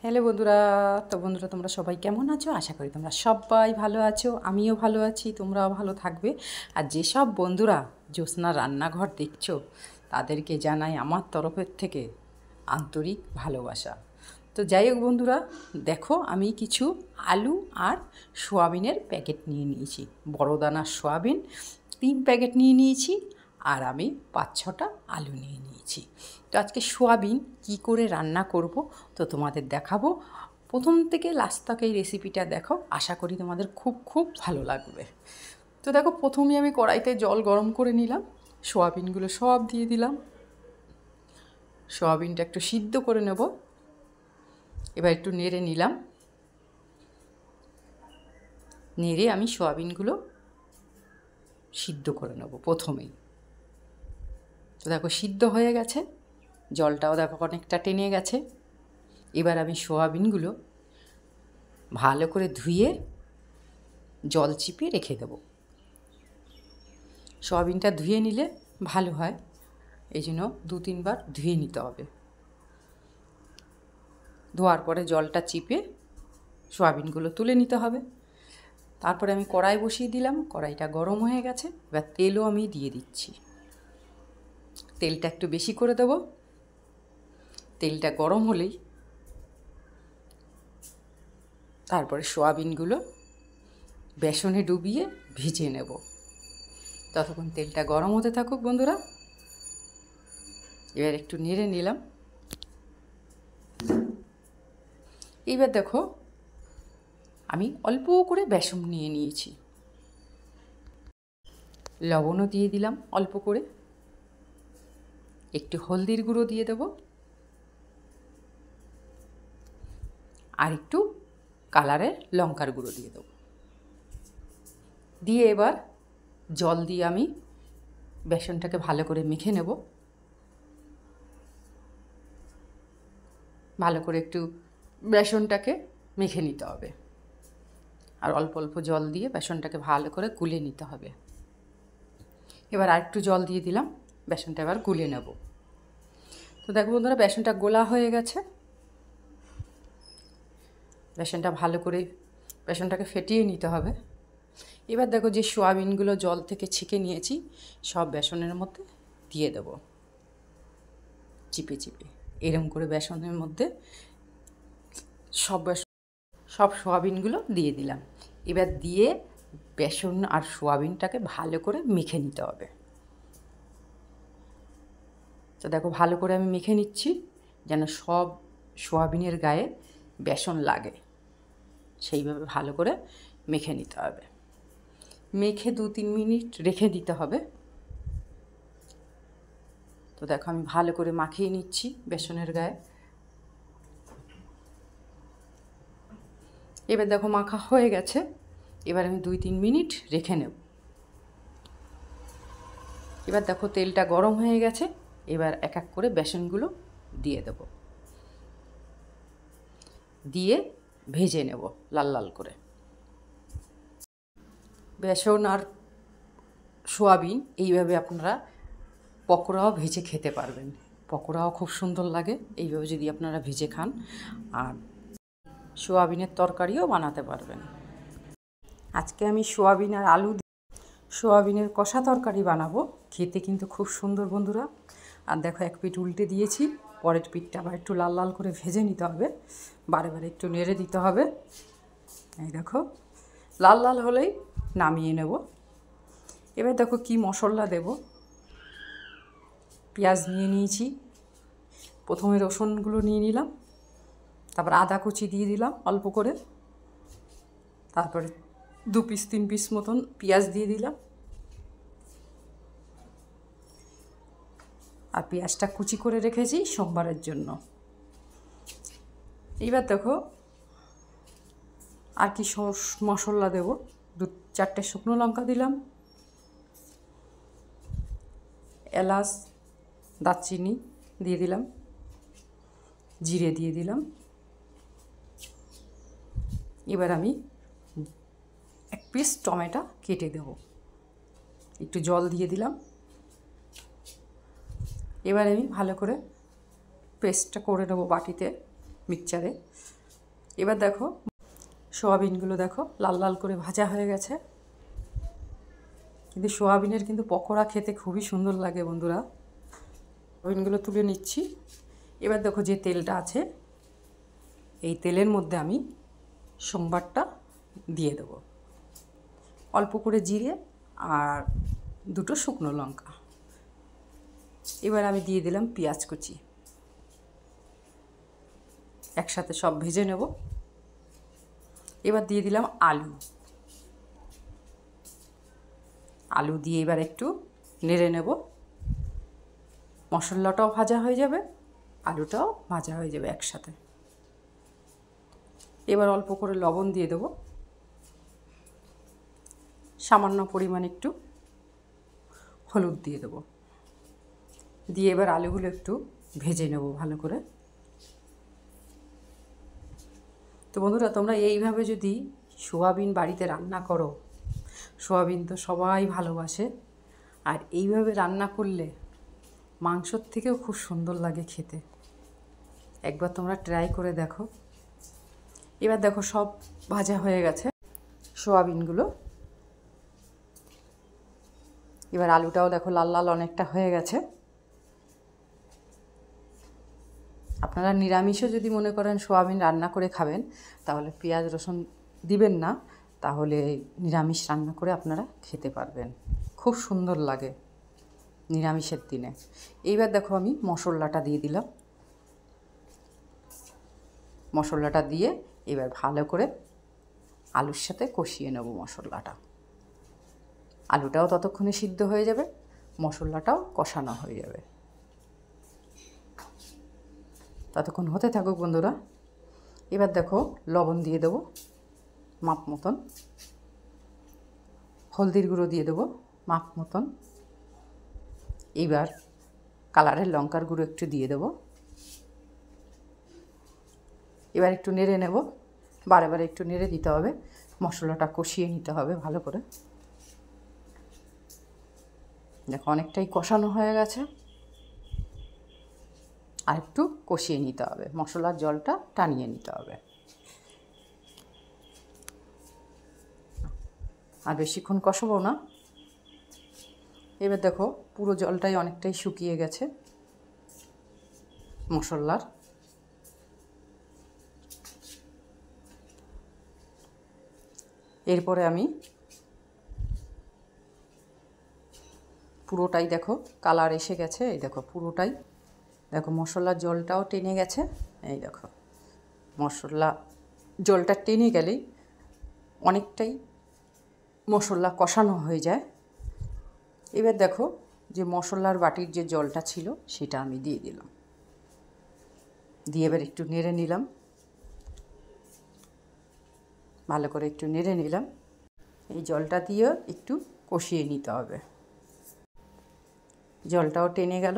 Hello বন্ধুরা, তো বন্ধুরা তোমরা সবাই কেমন আছো? আশা করি তোমরা সবাই ভালো আছো, আমিও ভালো আছি, তোমরাও ভালো থাকবে। আর যেসব বন্ধুরা জ্যোৎস্না রান্নাঘর দেখছো তাদেরকে জানাই আমার তরফের থেকে আন্তরিক ভালোবাসা। তো যাই হোক বন্ধুরা, দেখো আমি কিছু আলু আর সোয়াবিনের প্যাকেট নিয়ে নিয়েছি। বড় দানার সোয়াবিন 3 প্যাকেট নিয়ে নিয়েছি, আর আমি 5-6টা আলু নিয়ে নিয়েছি। তো আজকে সোয়াবিন কি করে রান্না করব তো তোমাদের দেখাবো। প্রথম থেকে লাস্ট তক এই রেসিপিটা দেখো, আশা করি তোমাদের খুব খুব ভালো লাগবে। তো দেখো, প্রথমেই আমি কড়াইতে জল গরম করে নিলাম, সোয়াবিনগুলো সব দিয়ে দিলাম। সোয়াবিনটা একটু সিদ্ধ করে নেব। এবার একটু নেড়ে নিলাম, নেড়ে আমি সোয়াবিনগুলো সিদ্ধ করে নেব প্রথমেই। তো দেখো সিদ্ধ হয়ে গেছে, জলটাও দেখো অনেকটা টেনে গেছে। এবার আমি সোয়াবিনগুলো ভালো করে ধুয়ে জল চিপে রেখে দেবো। সোয়াবিনটা ধুয়ে নিলে ভালো হয়, এই জন্য 2-3 বার ধুয়ে নিতে হবে। ধোয়ার পরে জলটা চিপে সোয়াবিনগুলো তুলে নিতে হবে। তারপরে আমি কড়াই বসিয়ে দিলাম, কড়াইটা গরম হয়ে গেছে। এবার তেলও আমি দিয়ে দিচ্ছি, তেলটা একটু বেশি করে দেবো। তেলটা গরম হলেই তারপরে সোয়াবিনগুলো বেসনে ডুবিয়ে ভিজে নেব। ততক্ষণ তেলটা গরম হতে থাকুক বন্ধুরা। এবার একটু নেড়ে নিলাম। এইবার দেখো আমি অল্প করে বেসন নিয়ে নিয়েছি, লবণও দিয়ে দিলাম অল্প করে, একটু হলদির গুঁড়ো দিয়ে দেবো, আর একটু কালারের লঙ্কার গুঁড়ো দিয়ে দেবো। দিয়ে এবার জল দিয়ে আমি বেসনটাকে ভালো করে মেখে নেব। ভালো করে একটু বেসনটাকে মেখে নিতে হবে, আর অল্প অল্প জল দিয়ে বেসনটাকে ভালো করে গুলে নিতে হবে। এবার আরেকটু জল দিয়ে দিলাম, বেসনটা এবার গুলে নেব। তো দেখো বন্ধুরা, বেসনটা গোলা হয়ে গেছে। বেসনটা ভালো করে বেসনটাকে ফেটিয়ে নিতে হবে। এবার দেখো যে সোয়াবিনগুলো জল থেকে ছেঁকে নিয়েছি সব বেসনের মধ্যে দিয়ে দেব, চিপে চিপে এরম করে বেসনের মধ্যে সব সোয়াবিনগুলো দিয়ে দিলাম। এবার দিয়ে বেসন আর সোয়াবিনটাকে ভালো করে মেখে নিতে হবে। তো দেখো ভালো করে আমি মেখে নিচ্ছি, যেন সব সোয়াবিনের গায়ে বেসন লাগে, সেইভাবে ভালো করে মেখে নিতে হবে। মেখে 2-3 মিনিট রেখে দিতে হবে। তো দেখো আমি ভালো করে মাখিয়ে নিচ্ছি বেসনের গায়ে। এবার দেখো মাখা হয়ে গেছে। এবার আমি 2-3 মিনিট রেখে নেব। এবার দেখো তেলটা গরম হয়ে গেছে। এবার এক এক করে বেসনগুলো দিয়ে দেব, দিয়ে ভেজে নেব লাল লাল করে। বেসন আর সোয়াবিন এইভাবে আপনারা পকোড়াও ভেজে খেতে পারবেন। পকোড়াও খুব সুন্দর লাগে এইভাবে যদি আপনারা ভেজে খান, আর সোয়াবিনের তরকারিও বানাতে পারবেন। আজকে আমি সোয়াবিন আর আলু সোয়াবিনের কষা তরকারি বানাবো, খেতে কিন্তু খুব সুন্দর বন্ধুরা। আর দেখো এক পিঠ উল্টে দিয়েছি, পরের পিঠটা আবার একটু লাল লাল করে ভেজে নিতে হবে, বারে বারে একটু নেড়ে দিতে হবে। এই দেখো লাল লাল হলেই নামিয়ে নেব। এবার দেখো কি মশলা দেব। পেঁয়াজ নিয়ে নিয়েছি, প্রথমে রসুনগুলো নিয়ে নিলাম, তারপর আদা কুচি দিয়ে দিলাম অল্প করে, তারপরে 2-3 পিস মতন পেঁয়াজ দিয়ে দিলাম, আর পেঁয়াজটা কুচি করে রেখেছি সোমবারের জন্য। এইবার দেখো আর কি মশলা দেব। 2-4টে শুকনো লঙ্কা দিলাম, এলাচ দারচিনি দিয়ে দিলাম, জিরে দিয়ে দিলাম। এবার আমি 1 পিস টমেটো কেটে দেব, একটু জল দিয়ে দিলাম। এবার আমি ভালো করে পেস্টটা করে নেব বাটিতে। মিক্সচারে। এবার দেখো সোয়াবিনগুলো দেখো লাল লাল করে ভাজা হয়ে গেছে। কিন্তু সোয়াবিনের কিন্তু পকোড়া খেতে খুবই সুন্দর লাগে বন্ধুরা। সোয়াবিনগুলো তুলে নিচ্ছি। এবার দেখো যে তেলটা আছে এই তেলের মধ্যে আমি সোমবারটা দিয়ে দেবো, অল্প করে জিরে আর 2টো শুকনো লঙ্কা। এবার আমি দিয়ে দিলাম পেঁয়াজ কুচি, একসাথে সব ভেজে নেব। এবার দিয়ে দিলাম আলু দিয়ে এবার একটু নেড়ে নেব। মশলাটাও ভাজা হয়ে যাবে, আলুটাও ভাজা হয়ে যাবে একসাথে। এবার অল্প করে লবণ দিয়ে দেবো, সামান্য পরিমাণ একটু হলুদ দিয়ে দেবো, দিয়ে এবার আলুগুলো একটু ভেজে নেব ভালো করে। তো বন্ধুরা তোমরা এইভাবে যদি সোয়াবিন বাড়িতে রান্না করো, সোয়াবিন তো সবাই ভালোবাসে, আর এইভাবে রান্না করলে মাংসর থেকেও খুব সুন্দর লাগে খেতে। একবার তোমরা ট্রাই করে দেখো। এবার দেখো সব ভাজা হয়ে গেছে সোয়াবিনগুলো। এবার আলুটাও দেখো লাল লাল অনেকটা হয়ে গেছে। আপনারা নিরামিষও যদি মনে করেন সোয়াবিন রান্না করে খাবেন, তাহলে পেঁয়াজ রসুন দিবেন না, তাহলে নিরামিষ রান্না করে আপনারা খেতে পারবেন, খুব সুন্দর লাগে নিরামিষের দিনে। এইবার দেখো আমি মশলাটা দিয়ে দিলাম। মশলাটা দিয়ে এবার ভালো করে আলুর সাথে কষিয়ে নেব মশলাটা। আলুটাও ততক্ষণে সিদ্ধ হয়ে যাবে, মশলাটাও কষানো হয়ে যাবে। ততক্ষণ হতে থাকুক বন্ধুরা। এবার দেখো লবণ দিয়ে দেবো মাপ মতন, হলদির গুঁড়ো দিয়ে দেবো মাপ মতন। এইবার কালারের লঙ্কার গুঁড়ো একটু দিয়ে দেবো। এবার একটু নেড়ে নেব, বারে বারে একটু নেড়ে দিতে হবে, মশলাটা কষিয়ে নিতে হবে ভালো করে। দেখো অনেকটাই কষানো হয়ে গেছে, আর একটু কষিয়ে নিতে হবে, মশলার জলটা টানিয়ে নিতে হবে। আর বেশিক্ষণ কষাবো না। এবার দেখো পুরো জলটাই অনেকটাই শুকিয়ে গেছে মশলার। এরপরে আমি পুরোটাই দেখো কালার এসে গেছে, এই দেখো পুরোটাই দেখো মশলার জলটাও টেনে গেছে। এই দেখো মশলা জলটা টেনে গেলেই অনেকটাই মশলা কষানো হয়ে যায়। এবার দেখো যে মশলার বাটির যে জলটা ছিল সেটা আমি দিয়ে দিলাম, দিয়ে এবার একটু নেড়ে নিলাম, ভালো করে একটু নেড়ে নিলাম। এই জলটা দিয়ে একটু কষিয়ে নিতে হবে, জলটাও টেনে গেল।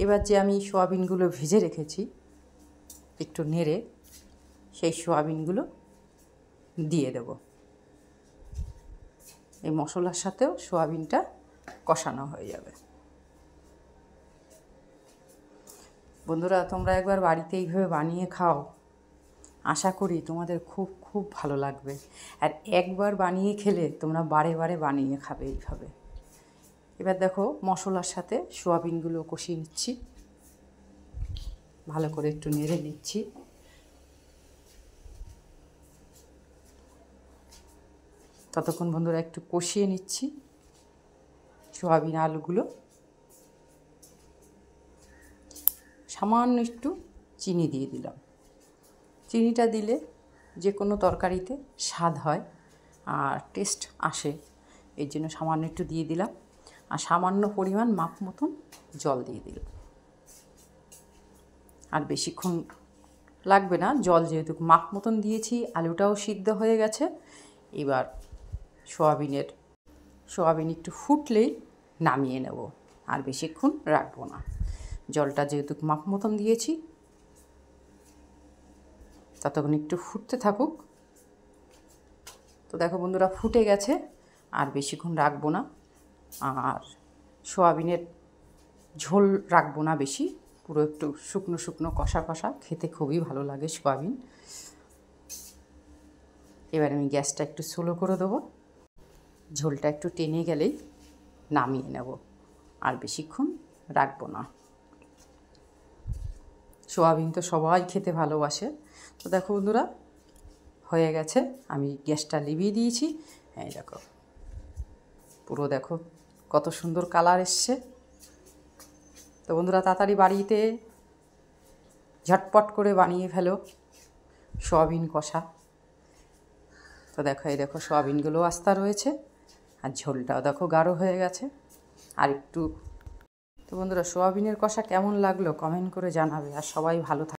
এবার যে আমি সোয়াবিনগুলো ভেজে রেখেছি একটু নেড়ে সেই সোয়াবিনগুলো দিয়ে দেব। এই মশলার সাথেও সোয়াবিনটা কষানো হয়ে যাবে। বন্ধুরা তোমরা একবার বাড়িতে এইভাবে বানিয়ে খাও, আশা করি তোমাদের খুব খুব ভালো লাগবে। আর একবার বানিয়ে খেলে তোমরা বারে বারে বানিয়ে খাবে এইভাবে। এবার দেখো মশলার সাথে সোয়াবিনগুলো কষিয়ে নিচ্ছি, ভালো করে একটু নেড়ে নিচ্ছি। ততক্ষণ বন্ধুরা একটু কষিয়ে নিচ্ছি সোয়াবিন আলুগুলো। সামান্য একটু চিনি দিয়ে দিলাম, চিনিটা দিলে যে কোনো তরকারিতে স্বাদ হয় আর টেস্ট আসে, এর জন্য সামান্য একটু দিয়ে দিলাম। আর সামান্য পরিমাণ মাপ মতন জল দিয়ে দিলাম। আর বেশিক্ষণ লাগবে না, জল যেহেতু মাপ মতন দিয়েছি, আলুটাও সিদ্ধ হয়ে গেছে। এবার সোয়াবিন একটু ফুটলেই নামিয়ে নেব, আর বেশিক্ষণ রাখবো না। জলটা যেহেতু মাপ মতন দিয়েছি, ততক্ষণ একটু ফুটতে থাকুক। তো দেখো বন্ধুরা ফুটে গেছে, আর বেশিক্ষণ রাখবো না। আর সোয়াবিনের ঝোল রাখবো না বেশি, পুরো একটু শুকনো শুকনো কষা কষা, খেতে খুবই ভালো লাগে সোয়াবিন। এবার আমি গ্যাসটা একটু স্লো করে দেবো, ঝোলটা একটু টেনে গেলেই নামিয়ে নেব, আর বেশিক্ষণ রাখবো না। সোয়াবিন তো সবাই খেতে ভালোবাসে। তো দেখো বন্ধুরা, হয়ে গেছে, আমি গ্যাসটা লিভিয়ে দিয়েছি। এই দেখো, পুরো দেখো কত সুন্দর কালার এসছে। তো বন্ধুরা, তাড়াতাড়ি বাড়িতে ঝটপট করে বানিয়ে ফেলো সোয়াবিন কষা। তো দেখো, এই দেখো সোয়াবিনগুলো আস্তা রয়েছে, আর ঝোলটাও দেখো গাঢ় হয়ে গেছে আর একটু। তো বন্ধুরা, সোয়াবিনের কষা কেমন লাগলো কমেন্ট করে জানাবে, আর সবাই ভালো থাকবে।